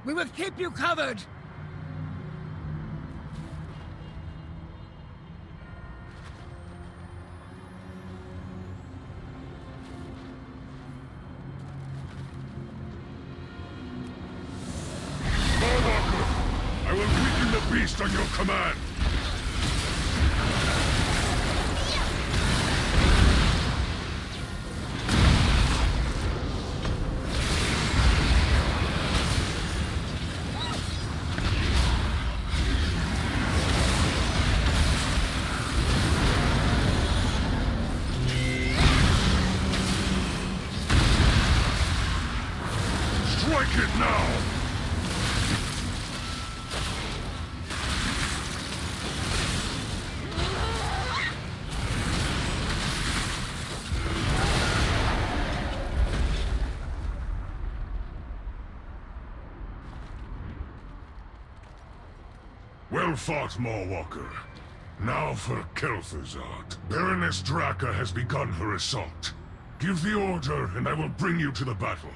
We will keep you covered! I will weaken the beast on your command! Strike it now! Well fought, Mawwalker. Now for Kel'Thuzad. Baroness Draka has begun her assault. Give the order, and I will bring you to the battle.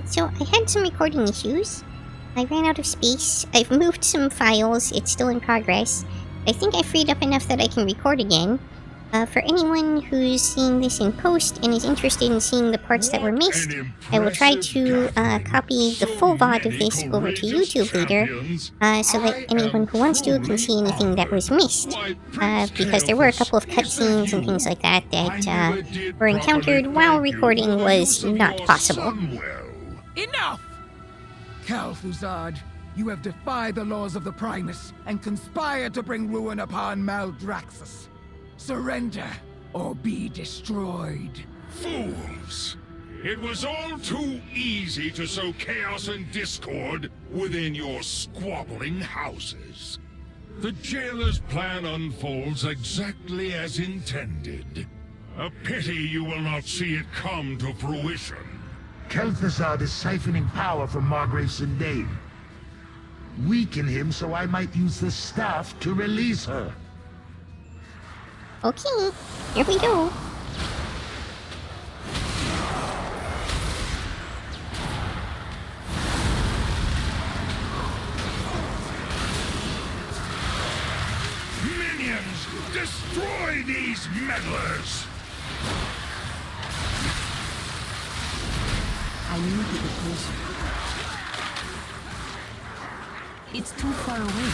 So I had some recording issues. I ran out of space. I've moved some files. It's still in progress. I think I freed up enough that I can record again. For anyone who's seeing this in post and is interested in seeing the parts that were missed, I will try to copy the full VOD of this over to YouTube later, so that anyone who wants to can see anything that was missed. Because there were a couple of cutscenes and things like that that were encountered while recording was not possible. Enough! Kel'Thuzad, you have defied the laws of the Primus and conspired to bring ruin upon Maldraxxus. Surrender, or be destroyed. Fools! It was all too easy to sow chaos and discord within your squabbling houses. The jailer's plan unfolds exactly as intended. A pity you will not see it come to fruition. Kel'Thuzad is siphoning power from Margrave Sindane. Weaken him so I might use the staff to release her. Okay, here we go. Minions, destroy these meddlers! I need to get closer. It's too far away.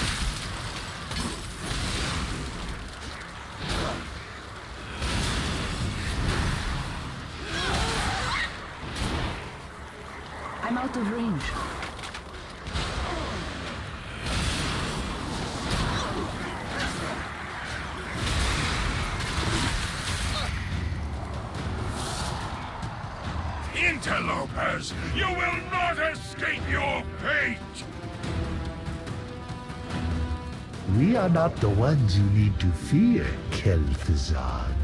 I'm out of range. Interlopers, you will not escape your fate! We are not the ones you need to fear, Kel'Thuzad.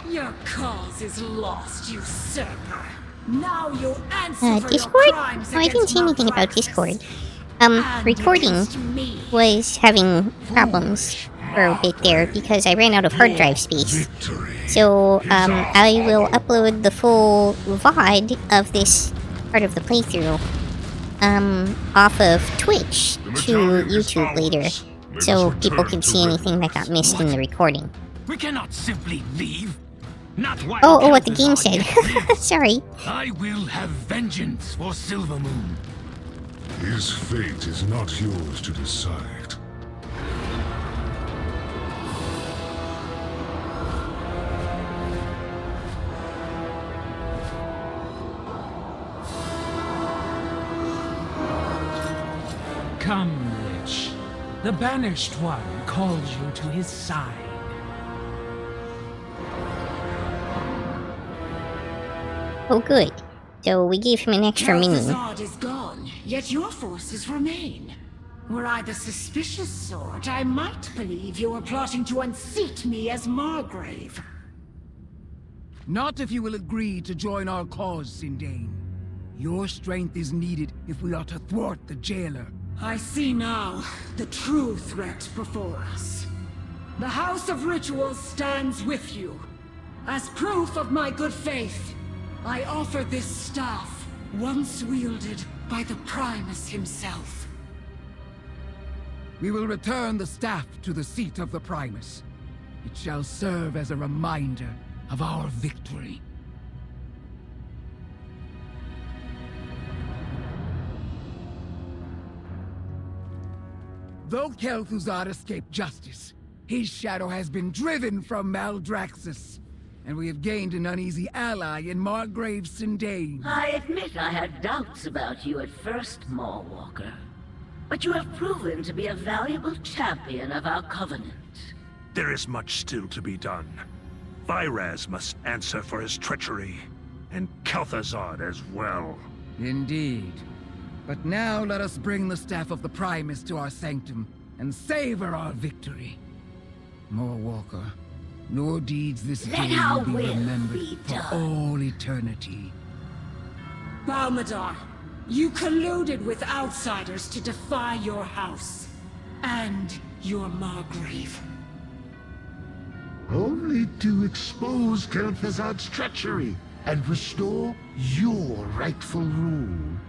Your cause is lost, usurper. Now you'll answer for Discord? your crimes Oh, I didn't see anything about Maldraxxus. Discord. And Recording against me. was having problems for a bit there because I ran out of hard drive space. So, I will upload the full VOD of this part of the playthrough, off of Twitch to YouTube later, so people can see anything that got missed in the recording. We cannot simply leave. Not while Oh, what the game Kel'Thuzad said. yet lives. Sorry. I will have vengeance for Silvermoon. His fate is not yours to decide. Come, Lich. The Banished One calls you to his side. Oh, good. So we gave him an extra minion. Kel'Thuzad is gone, yet your forces remain. Were I the suspicious sort, I might believe you were plotting to unseat me as Margrave. Not if you will agree to join our cause, Sindane. Your strength is needed if we are to thwart the jailer. I see now the true threat before us. The House of Rituals stands with you. As proof of my good faith, I offer this staff, once wielded by the Primus himself. We will return the staff to the seat of the Primus. It shall serve as a reminder of our victory. Though Kel'Thuzad escaped justice, his shadow has been driven from Maldraxxus, and we have gained an uneasy ally in Margrave Sindane. I admit I had doubts about you at first, Mawwalker. But you have proven to be a valuable champion of our covenant. There is much still to be done. Vyraz must answer for his treachery, and Kel'Thuzad as well. Indeed. But now let us bring the staff of the Primus to our sanctum, and savor our victory. Mawwalker, your deeds this Let day our will be will remembered be for done. all eternity. Balmadar, you colluded with outsiders to defy your house. And your Margrave. Only to expose Kel'Thuzad's treachery and restore your rightful rule.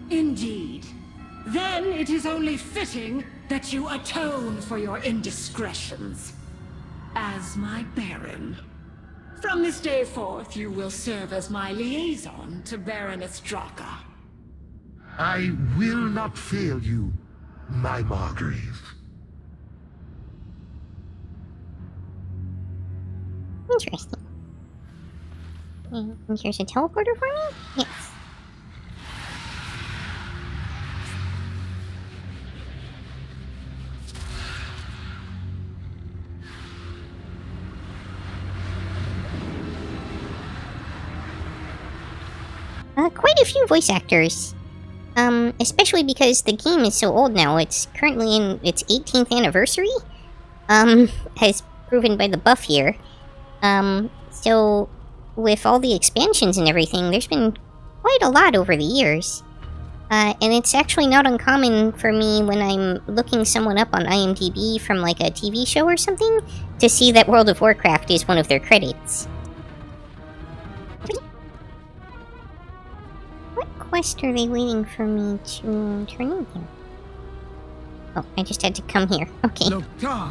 Indeed. Then it is only fitting that you atone for your indiscretions. As my Baron. From this day forth, you will serve as my liaison to Baroness Draka. I will not fail you, my Margrave. Interesting. And here's a teleporter for me? Yes. Quite a few voice actors. Especially because the game is so old now. It's currently in its 18th anniversary. As proven by the buff here. So with all the expansions and everything, there's been quite a lot over the years. And it's actually not uncommon for me when I'm looking someone up on IMDb from like a TV show or something to see that World of Warcraft is one of their credits. What quest are they waiting for me to turn in here? Oh, I just had to come here. Okay. Loktar,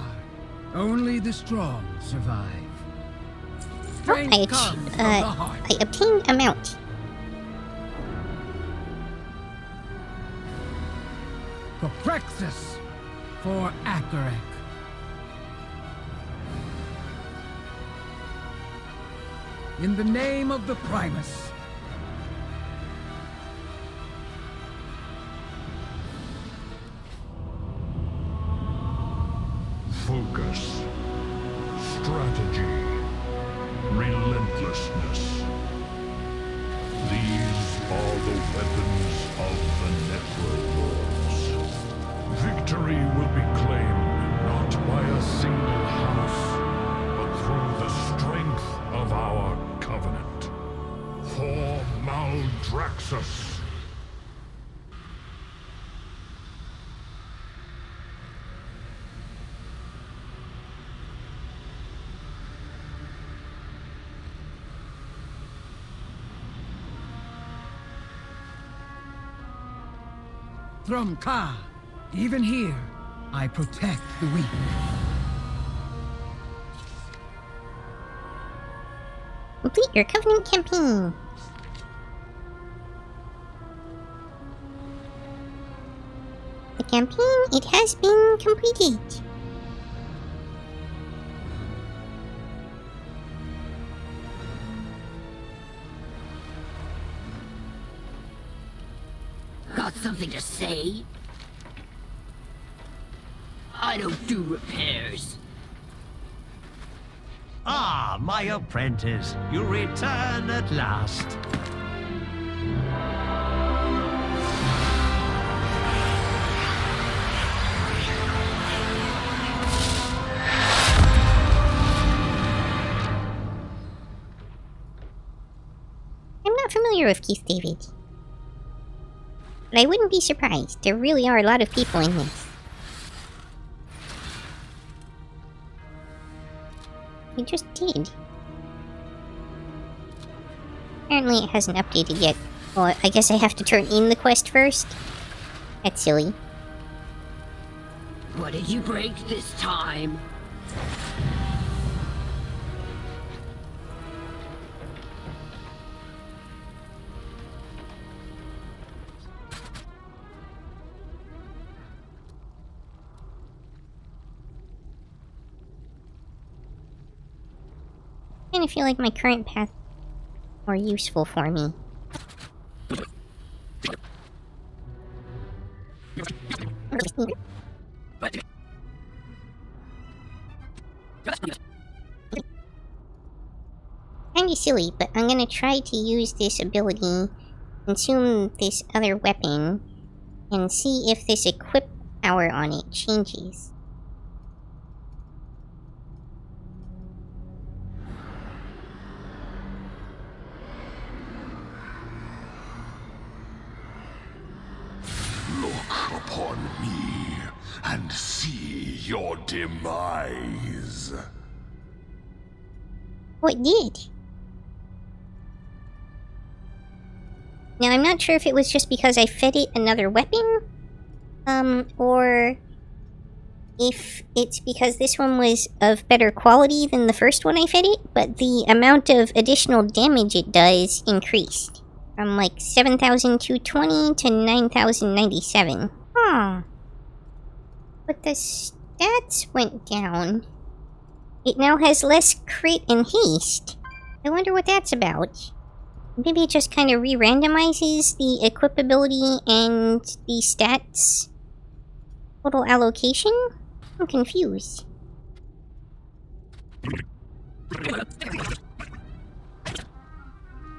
only the strong survive. Oh, Strength comes from the heart. I obtained a mount. For Prexus, for Akarek. In the name of the Primus. Focus, strategy, relentlessness. These are the weapons of the Necrolords. Victory will be claimed not by a single house, but through the strength of our covenant. For Maldraxxus. Thrumka, even here, I protect the weak. Complete your Covenant campaign. The campaign, it has been completed. Got something to say? I don't do repairs. Ah, my apprentice, you return at last. I'm not familiar wonder of Keith David. But I wouldn't be surprised. There really are a lot of people in this. I just did. Apparently it hasn't updated yet. Well, I guess I have to turn in the quest first? That's silly. What did you break this time? I kind of feel like my current path is more useful for me. Kinda silly, but I'm gonna try to use this ability, consume this other weapon, and see if this equip power on it changes. Look upon me and see your demise. Oh, it did. Now, I'm not sure if it was just because I fed it another weapon, or if it's because this one was of better quality than the first one I fed it, but the amount of additional damage it does increased. From like 7,220 to 9,097. Huh. But the stats went down. It now has less crit and haste. I wonder what that's about. Maybe it just kind of re-randomizes the equipability and the stats total allocation? I'm confused.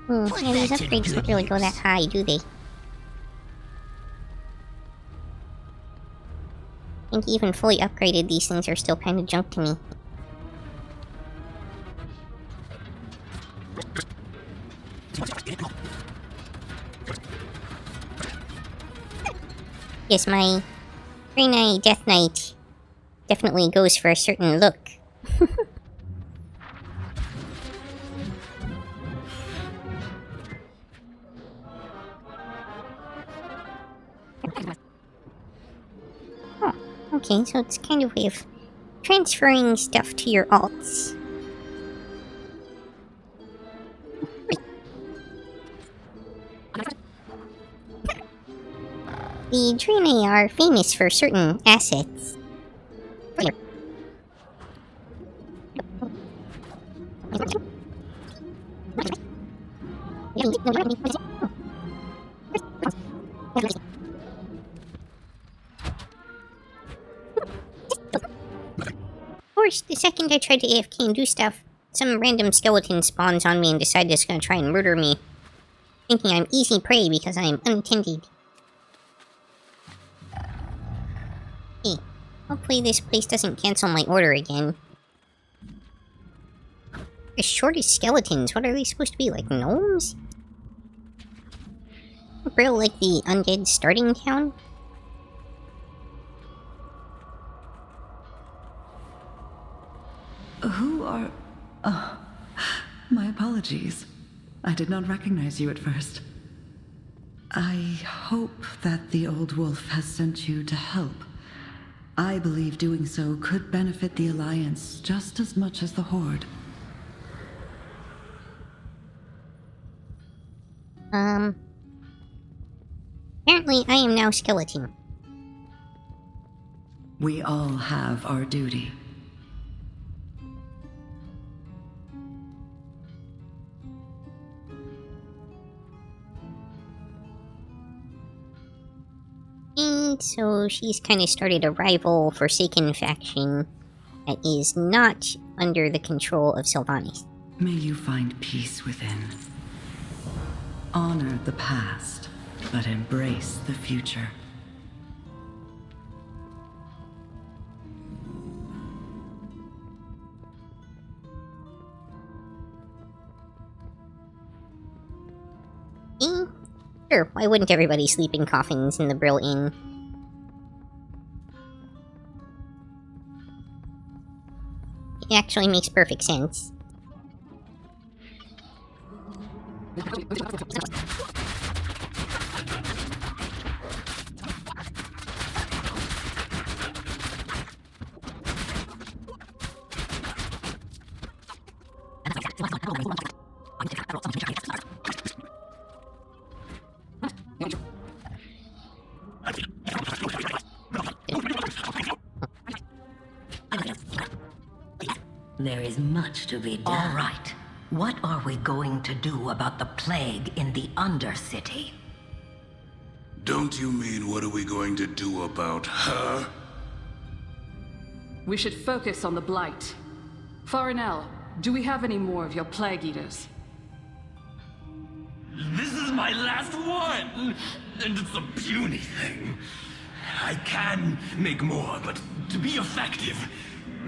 Yeah, these upgrades don't really go that high, do they? I think even fully upgraded, these things are still kind of junk to me. Yes, my Grey Knight, Death Knight definitely goes for a certain look. Oh, okay, so it's kind of a way of transferring stuff to your alts. The Draenei are famous for certain assets. Of course, the second I tried to AFK and do stuff, some random skeleton spawns on me and decides it's gonna try and murder me, thinking I'm easy prey because I'm untended. Hey, hopefully this place doesn't cancel my order again. As short as skeletons, what are they supposed to be, like gnomes? Real like the undead starting town? Who are... Oh, my apologies. I did not recognize you at first. I hope that the old wolf has sent you to help. I believe doing so could benefit the Alliance just as much as the Horde. Apparently I am now skeleton. We all have our duty. And so she's kind of started a rival Forsaken faction that is not under the control of Sylvanas. May you find peace within. Honor the past, but embrace the future. Sure, why wouldn't everybody sleep in coffins in the Brill Inn? It actually makes perfect sense. There is much to be done. All right. What are we going to do about the plague in the Undercity? Don't you mean what are we going to do about her? We should focus on the Blight. Farinell, do we have any more of your Plague Eaters? This is my last one! And it's a puny thing. I can make more, but to be effective,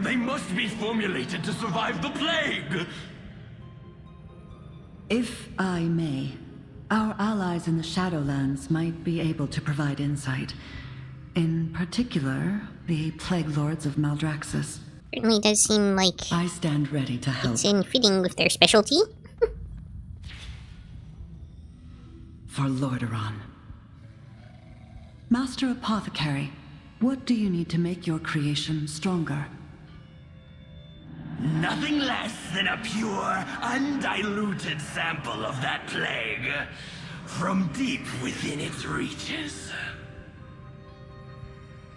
they must be formulated to survive the plague! If I may, our allies in the Shadowlands might be able to provide insight. In particular, the Plague Lords of Maldraxxus. Certainly does seem like I stand ready to help. it's in fitting with their specialty. For Lordaeron. Master Apothecary, what do you need to make your creation stronger? Nothing less than a pure, undiluted sample of that plague. From deep within its reaches.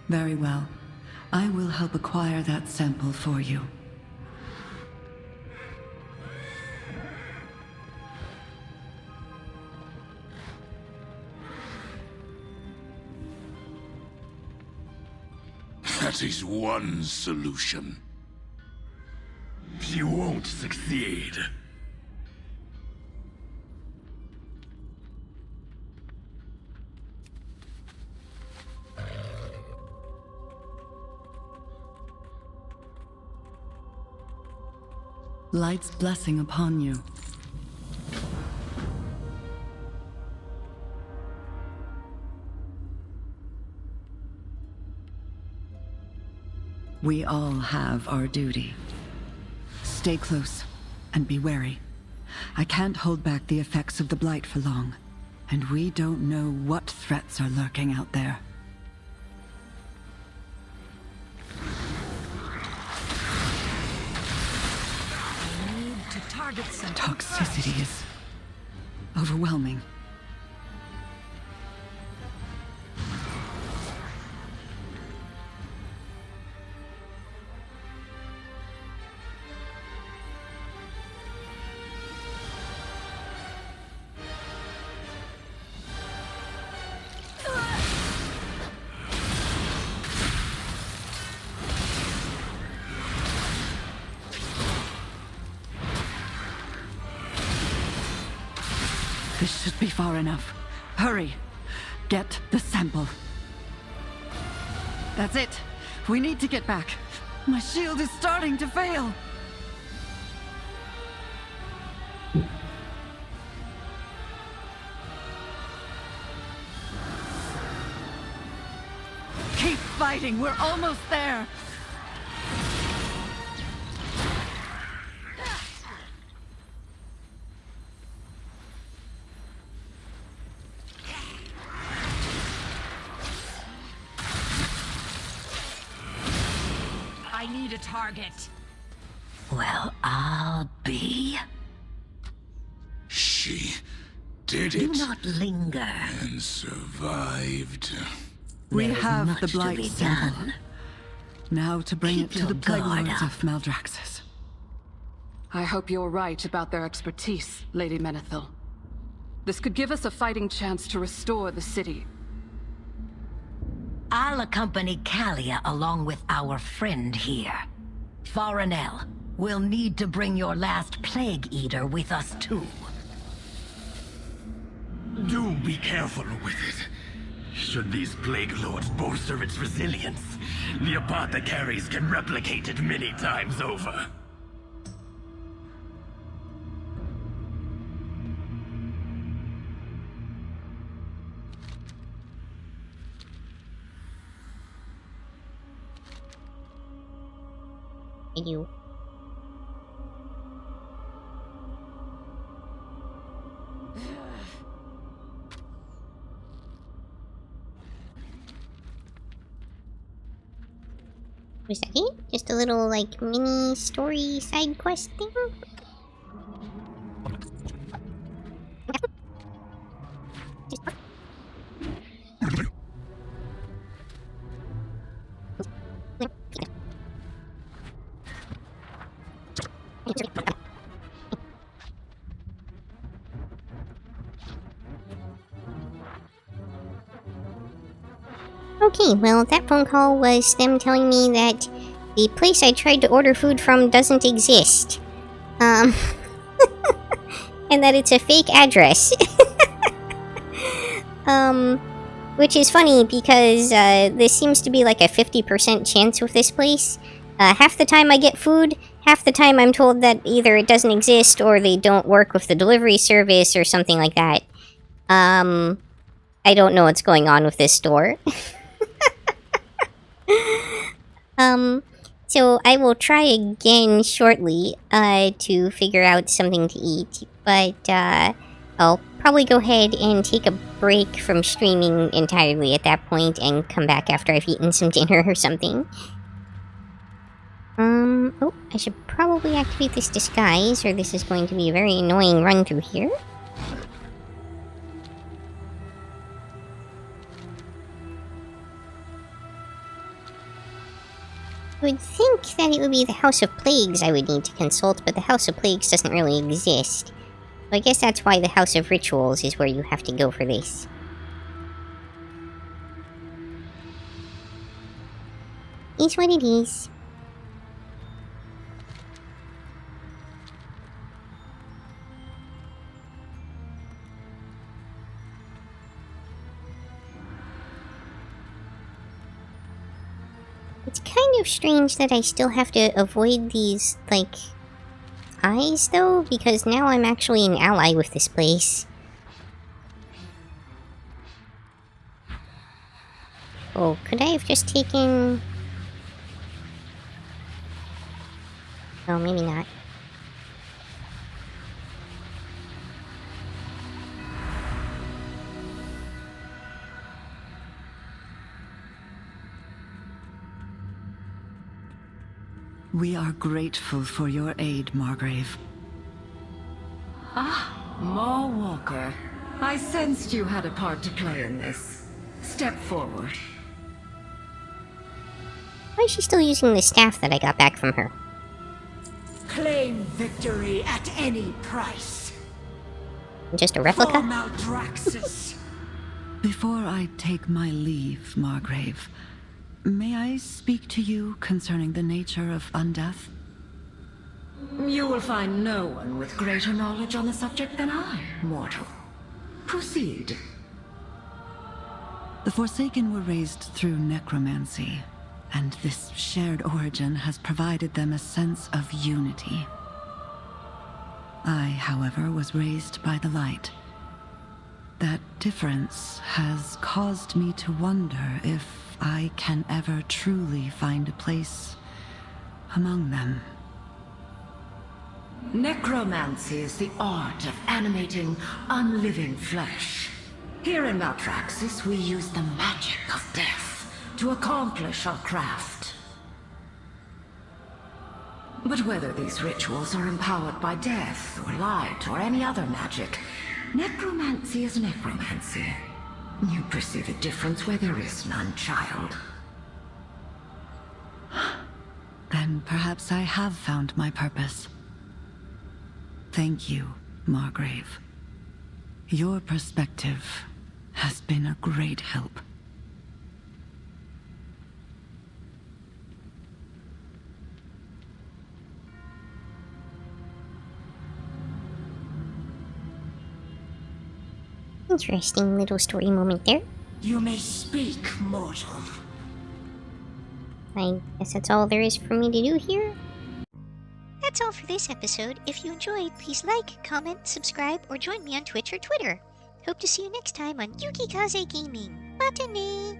Very well. I will help acquire that sample for you. That is one solution. You won't succeed. Light's blessing upon you. We all have our duty. Stay close, and be wary. I can't hold back the effects of the Blight for long, and we don't know what threats are lurking out there. Toxicity is overwhelming. This should be far enough. Hurry! Get the sample. That's it! We need to get back. My shield is starting to fail! Keep fighting! We're almost there! I need a target. Well, I'll be. She did Do it not linger. and survived. We There is have much the to Blight be sample. done. Now to bring Keep it to your the Plague guard Lords up. of Maldraxxus. I hope you're right about their expertise, Lady Menethil. This could give us a fighting chance to restore the city. I'll accompany Kalia along with our friend here. Farinell, we'll need to bring your last Plague Eater with us too. Do be careful with it. Should these Plague Lords bolster its resilience, the apothecaries can replicate it many times over. do. Was that it? Just a little, like, mini story side quest thing? Okay, well, that phone call was them telling me that the place I tried to order food from doesn't exist. And that it's a fake address. Which is funny because, this seems to be like a 50% chance with this place. Half the time I get food, half the time I'm told that either it doesn't exist or they don't work with the delivery service or something like that. I don't know what's going on with this store. So I will try again shortly, to figure out something to eat, but, I'll probably go ahead and take a break from streaming entirely at that point and come back after I've eaten some dinner or something. Oh, I should probably activate this disguise, or this is going to be a very annoying run through here. I would think that it would be the House of Plagues I would need to consult, but the House of Plagues doesn't really exist. So I guess that's why the House of Rituals is where you have to go for this. Is what it is. It's kind of strange that I still have to avoid these, like, eyes, though, because now I'm actually an ally with this place. Oh, could I have just taken... Oh, maybe not. We are grateful for your aid, Margrave. Ah, Ma Walker. I sensed you had a part to play in this. Step forward. Why is she still using the staff that I got back from her? Claim victory at any price. Just a replica? For Maldraxxus. Before I take my leave, Margrave, may I speak to you concerning the nature of undeath? You will find no one with greater knowledge on the subject than I, mortal. Proceed. The Forsaken were raised through necromancy, and this shared origin has provided them a sense of unity. I, however, was raised by the light. That difference has caused me to wonder if I can ever truly find a place among them. Necromancy is the art of animating unliving flesh. Here in Maldraxxus, we use the magic of death to accomplish our craft. But whether these rituals are empowered by death, or light, or any other magic, necromancy is necromancy. You perceive a difference where there is none, child. Then perhaps I have found my purpose. Thank you, Margrave. Your perspective has been a great help. Interesting little story moment there. You may speak, mortal. I guess that's all there is for me to do here. That's all for this episode. If you enjoyed, please like, comment, subscribe, or join me on Twitch or Twitter. Hope to see you next time on Yukikaze Gaming. Botany!